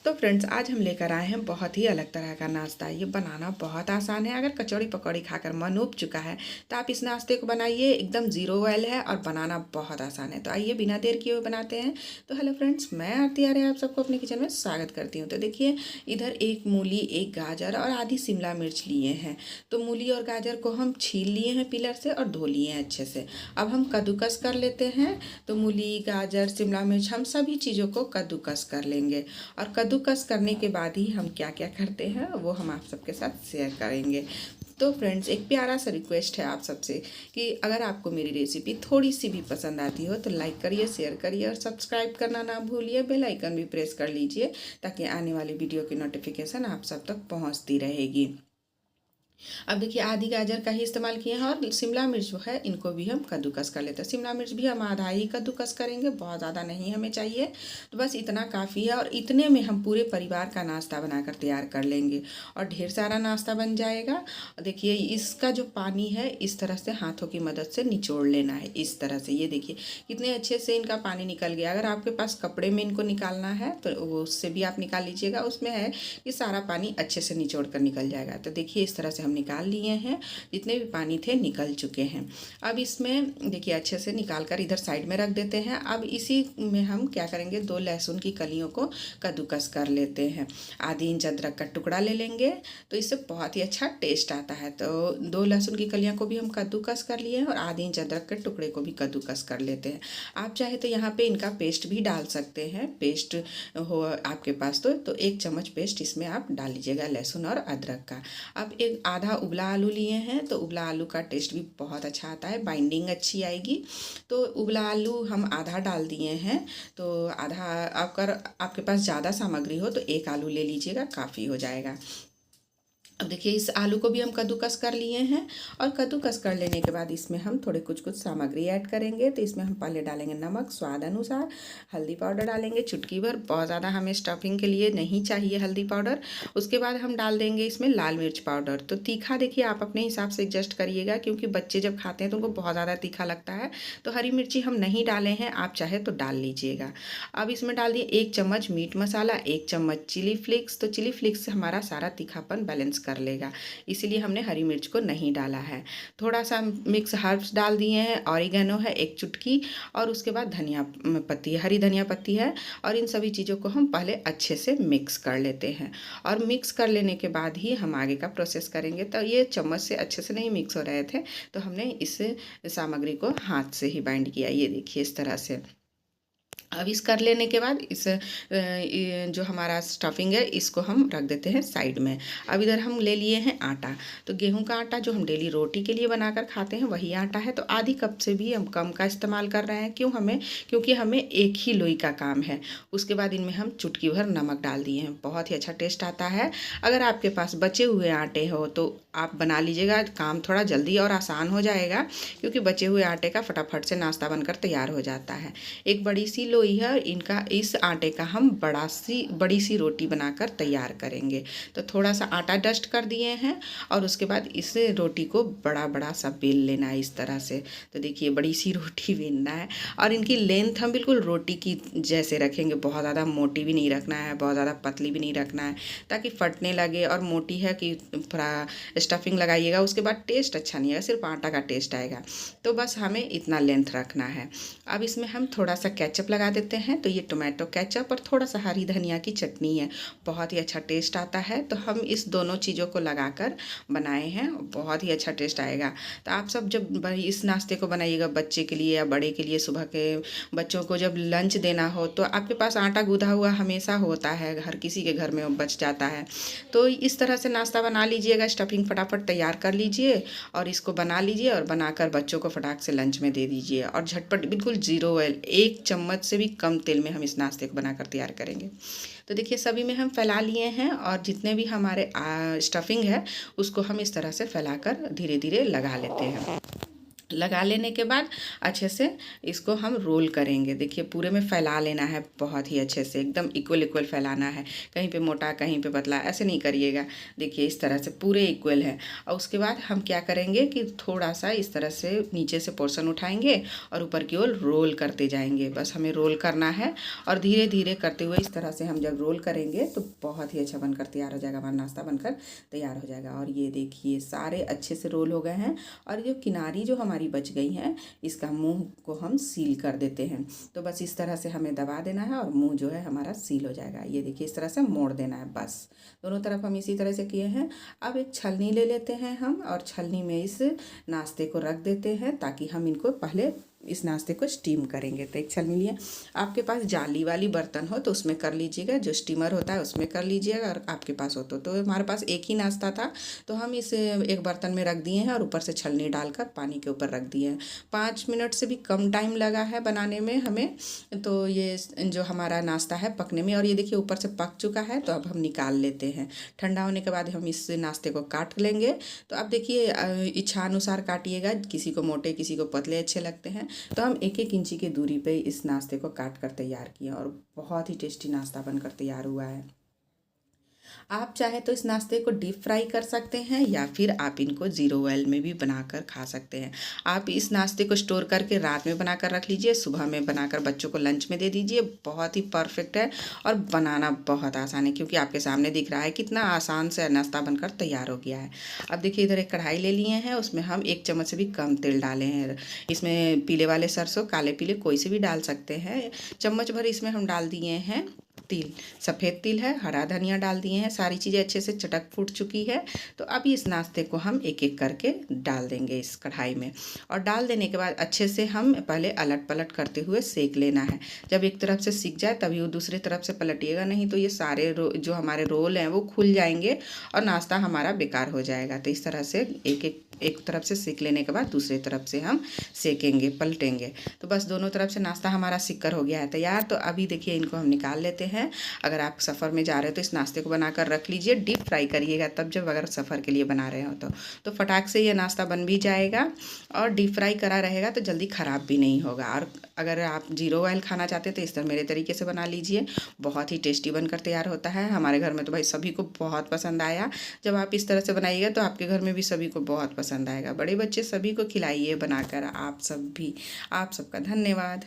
तो फ्रेंड्स आज हम लेकर आए हैं बहुत ही अलग तरह का नाश्ता। ये बनाना बहुत आसान है। अगर कचौड़ी पकौड़ी खाकर मन उब चुका है तो आप इस नाश्ते को बनाइए। एकदम ज़ीरो ऑयल है और बनाना बहुत आसान है। तो आइए बिना देर किए हुए बनाते हैं। तो हेलो फ्रेंड्स, मैं आरती आर्य आप सबको अपने किचन में स्वागत करती हूँ। तो देखिए, इधर एक मूली, एक गाजर और आधी शिमला मिर्च लिए हैं। तो मूली और गाजर को हम छील लिए हैं पिलर से और धो लिए हैं अच्छे से। अब हम कद्दूकस कर लेते हैं। तो मूली, गाजर, शिमला मिर्च, हम सभी चीज़ों को कद्दूकस कर लेंगे। और कद्दूकस करने के बाद ही हम क्या क्या करते हैं वो हम आप सबके साथ शेयर करेंगे। तो फ्रेंड्स, एक प्यारा सा रिक्वेस्ट है आप सबसे कि अगर आपको मेरी रेसिपी थोड़ी सी भी पसंद आती हो तो लाइक करिए, शेयर करिए और सब्सक्राइब करना ना भूलिए। बेल आइकन भी प्रेस कर लीजिए ताकि आने वाली वीडियो की नोटिफिकेशन आप सब तक पहुंचती रहेगी। अब देखिए, आधी गाजर का ही इस्तेमाल किए हैं और शिमला मिर्च जो है इनको भी हम कद्दूकस कर लेते हैं। शिमला मिर्च भी हम आधा ही कद्दूकस करेंगे, बहुत ज़्यादा नहीं हमें चाहिए। तो बस इतना काफ़ी है और इतने में हम पूरे परिवार का नाश्ता बनाकर तैयार कर लेंगे और ढेर सारा नाश्ता बन जाएगा। देखिए, इसका जो पानी है इस तरह से हाथों की मदद से निचोड़ लेना है। इस तरह से ये देखिए कितने अच्छे से इनका पानी निकल गया। अगर आपके पास कपड़े में इनको निकालना है तो वो उससे भी आप निकाल लीजिएगा। उसमें है कि सारा पानी अच्छे से निचोड़ कर निकल जाएगा। तो देखिए, इस तरह से हम निकाल लिए हैं। जितने भी पानी थे निकल चुके हैं। अब इसमें देखिए अच्छे से निकाल कर इधर साइड में रख देते हैं। अब इसी में हम क्या करेंगे, 2 लहसुन की कलियों को कद्दूकस कर लेते हैं। आधी इंच अदरक का टुकड़ा ले लेंगे तो इससे बहुत ही अच्छा टेस्ट आता है। तो 2 लहसुन की कलियों को भी हम कद्दूकस कर लिए हैं और आधी इंच अदरक के टुकड़े को भी कद्दूकस कर लेते हैं। आप चाहे तो यहाँ पे इनका पेस्ट भी डाल सकते हैं। पेस्ट हो आपके पास तो 1 चम्मच पेस्ट इसमें आप डाल लीजिएगा, लहसुन और अदरक का। अब एक आधा उबला आलू लिए हैं तो उबला आलू का टेस्ट भी बहुत अच्छा आता है, बाइंडिंग अच्छी आएगी। तो उबला आलू हम आधा डाल दिए हैं। तो आधा, अगर आपके पास ज़्यादा सामग्री हो तो 1 आलू ले लीजिएगा, काफ़ी हो जाएगा। अब देखिए, इस आलू को भी हम कद्दूकस कर लिए हैं और कद्दूकस कर लेने के बाद इसमें हम थोड़े कुछ सामग्री ऐड करेंगे। तो इसमें हम पहले डालेंगे नमक स्वाद अनुसार, हल्दी पाउडर डालेंगे चुटकी भर, बहुत ज़्यादा हमें स्टफिंग के लिए नहीं चाहिए हल्दी पाउडर। उसके बाद हम डाल देंगे इसमें लाल मिर्च पाउडर। तो तीखा देखिए आप अपने हिसाब से एडजस्ट करिएगा, क्योंकि बच्चे जब खाते हैं तो उनको बहुत ज़्यादा तीखा लगता है। तो हरी मिर्ची हम नहीं डाले हैं, आप चाहे तो डाल लीजिएगा। अब इसमें डाल दिए 1 चम्मच मीट मसाला, 1 चम्मच चिली फ्लेक्स। तो चिली फ्लेक्स से हमारा सारा तीखापन बैलेंस कर लेगा, इसीलिए हमने हरी मिर्च को नहीं डाला है। थोड़ा सा मिक्स हर्ब्स डाल दिए हैं, ऑरिगेनो है 1 चुटकी और उसके बाद धनिया पत्ती, हरी धनिया पत्ती है। और इन सभी चीज़ों को हम पहले अच्छे से मिक्स कर लेते हैं और मिक्स कर लेने के बाद ही हम आगे का प्रोसेस करेंगे। तो ये चम्मच से अच्छे से नहीं मिक्स हो रहे थे तो हमने इस सामग्री को हाथ से ही बाइंड किया। ये देखिए इस तरह से। अब इस कर लेने के बाद इस जो हमारा स्टफिंग है इसको हम रख देते हैं साइड में। अब इधर हम ले लिए हैं आटा। तो गेहूं का आटा जो हम डेली रोटी के लिए बनाकर खाते हैं वही आटा है। तो आधी कप से भी हम कम का इस्तेमाल कर रहे हैं। क्योंकि हमें एक ही लोई का काम है। उसके बाद इनमें हम चुटकी भर नमक डाल दिए हैं, बहुत ही अच्छा टेस्ट आता है। अगर आपके पास बचे हुए आटे हो तो आप बना लीजिएगा, काम थोड़ा जल्दी और आसान हो जाएगा, क्योंकि बचे हुए आटे का फटाफट से नाश्ता बनकर तैयार हो जाता है। एक बड़ी सी लोई है, इनका इस आटे का हम बड़ी सी रोटी बनाकर तैयार करेंगे। तो थोड़ा सा आटा डस्ट कर दिए हैं और उसके बाद इस रोटी को बड़ा बड़ा सा बेल लेना है इस तरह से। तो देखिए बड़ी सी रोटी बेलना है और इनकी लेंथ हम बिल्कुल रोटी की जैसे रखेंगे। बहुत ज़्यादा मोटी भी नहीं रखना है, बहुत ज़्यादा पतली भी नहीं रखना है, ताकि फटने लगे। और मोटी है कि थोड़ा स्टफिंग लगाइएगा उसके बाद टेस्ट अच्छा नहीं आएगा, सिर्फ आटा का टेस्ट आएगा। तो बस हमें इतना लेंथ रखना है। अब इसमें हम थोड़ा सा केचप लगा देते हैं। तो ये टोमेटो केचप और थोड़ा सा हरी धनिया की चटनी है, बहुत ही अच्छा टेस्ट आता है। तो हम इस दोनों चीज़ों को लगाकर बनाए हैं, बहुत ही अच्छा टेस्ट आएगा। तो आप सब जब इस नाश्ते को बनाइएगा बच्चे के लिए या बड़े के लिए, सुबह के बच्चों को जब लंच देना हो तो आपके पास आटा गूँधा हुआ हमेशा होता है, हर किसी के घर में बच जाता है। तो इस तरह से नाश्ता बना लीजिएगा, स्टफिंग फटाफट तैयार कर लीजिए और इसको बना लीजिए और बनाकर बच्चों को फटाक से लंच में दे दीजिए। और झटपट बिल्कुल ज़ीरो ऑयल, 1 चम्मच से भी कम तेल में हम इस नाश्ते को बनाकर तैयार करेंगे। तो देखिए सभी में हम फैला लिए हैं और जितने भी हमारे स्टफिंग है उसको हम इस तरह से फैलाकर धीरे धीरे लगा लेते हैं। लगा लेने के बाद अच्छे से इसको हम रोल करेंगे। देखिए पूरे में फैला लेना है, बहुत ही अच्छे से एकदम इक्वल इक्वल फैलाना है, कहीं पे मोटा कहीं पे पतला ऐसे नहीं करिएगा। देखिए इस तरह से पूरे इक्वल है। और उसके बाद हम क्या करेंगे कि थोड़ा सा इस तरह से नीचे से पोर्शन उठाएंगे और ऊपर की ओर रोल करते जाएंगे। बस हमें रोल करना है और धीरे धीरे करते हुए इस तरह से हम जब रोल करेंगे तो बहुत ही अच्छा बनकर तैयार हो जाएगा, हमारा नाश्ता बनकर तैयार हो जाएगा। और ये देखिए सारे अच्छे से रोल हो गए हैं और जो किनारी जो हमारी बच गई हैं इसका मुंह को हम सील कर देते हैं। तो बस इस तरह से हमें दबा देना है और मुंह जो है हमारा सील हो जाएगा। ये देखिए इस तरह से मोड़ देना है। बस दोनों तरफ हम इसी तरह से किए हैं। अब एक छलनी ले लेते हैं हम और छलनी में इस नाश्ते को रख देते हैं ताकि हम इनको पहले इस नाश्ते को स्टीम करेंगे। तो एक छलनी लिए, आपके पास जाली वाली बर्तन हो तो उसमें कर लीजिएगा, जो स्टीमर होता है उसमें कर लीजिएगा। और आपके पास हो तो हमारे पास एक ही नाश्ता था तो हम इसे एक बर्तन में रख दिए हैं और ऊपर से छलनी डालकर पानी के ऊपर रख दिए हैं। 5 मिनट से भी कम टाइम लगा है बनाने में हमें। तो ये जो हमारा नाश्ता है पकने में, और ये देखिए ऊपर से पक चुका है। तो अब हम निकाल लेते हैं। ठंडा होने के बाद हम इस नाश्ते को काट लेंगे। तो अब देखिए इच्छानुसार काटिएगा, किसी को मोटे किसी को पतले अच्छे लगते हैं। तो हम 1-1 इंची की दूरी पे इस नाश्ते को काट कर तैयार किए और बहुत ही टेस्टी नाश्ता बनकर तैयार हुआ है। आप चाहे तो इस नाश्ते को डीप फ्राई कर सकते हैं या फिर आप इनको ज़ीरो ऑयल में भी बनाकर खा सकते हैं। आप इस नाश्ते को स्टोर करके रात में बनाकर रख लीजिए, सुबह में बनाकर बच्चों को लंच में दे दीजिए। बहुत ही परफेक्ट है और बनाना बहुत आसान है, क्योंकि आपके सामने दिख रहा है कितना आसान से नाश्ता बनकर तैयार हो गया है। अब देखिए इधर एक कढ़ाई ले लिए हैं, उसमें हम 1 चम्मच से भी कम तेल डाले हैं। इसमें पीले वाले सरसों, काले पीले कोई से भी डाल सकते हैं। चम्मच भर इसमें हम डाल दिए हैं तिल, सफ़ेद तिल है, हरा धनिया डाल दिए हैं। सारी चीज़ें अच्छे से चटक फूट चुकी है। तो अब इस नाश्ते को हम एक एक करके डाल देंगे इस कढ़ाई में। और डाल देने के बाद अच्छे से हम पहले अलट पलट करते हुए सेक लेना है। जब एक तरफ से सिक जाए तभी वो दूसरी तरफ से पलटिएगा, नहीं तो ये सारे जो हमारे रोल हैं वो खुल जाएंगे और नाश्ता हमारा बेकार हो जाएगा। तो इस तरह से एक तरफ से सेक लेने के बाद दूसरी तरफ से हम सेकेंगे, पलटेंगे। तो बस दोनों तरफ से नाश्ता हमारा सिक कर हो गया है तैयार। तो अभी देखिए इनको हम निकाल लेते हैं। अगर आप सफ़र में जा रहे हो तो इस नाश्ते को बनाकर रख लीजिए, डीप फ्राई करिएगा तब जब अगर सफ़र के लिए बना रहे हो तो फटाक से ये नाश्ता बन भी जाएगा और डीप फ्राई करा रहेगा तो जल्दी ख़राब भी नहीं होगा। और अगर आप ज़ीरो ऑयल खाना चाहते हैं तो इस तरह मेरे तरीके से बना लीजिए, बहुत ही टेस्टी बनकर तैयार होता है। हमारे घर में तो भाई सभी को बहुत पसंद आया। जब आप इस तरह से बनाइएगा तो आपके घर में भी सभी को बहुत पसंद आएगा। बड़े बच्चे सभी को खिलाइए बनाकर। आप सब भी, आप सबका धन्यवाद।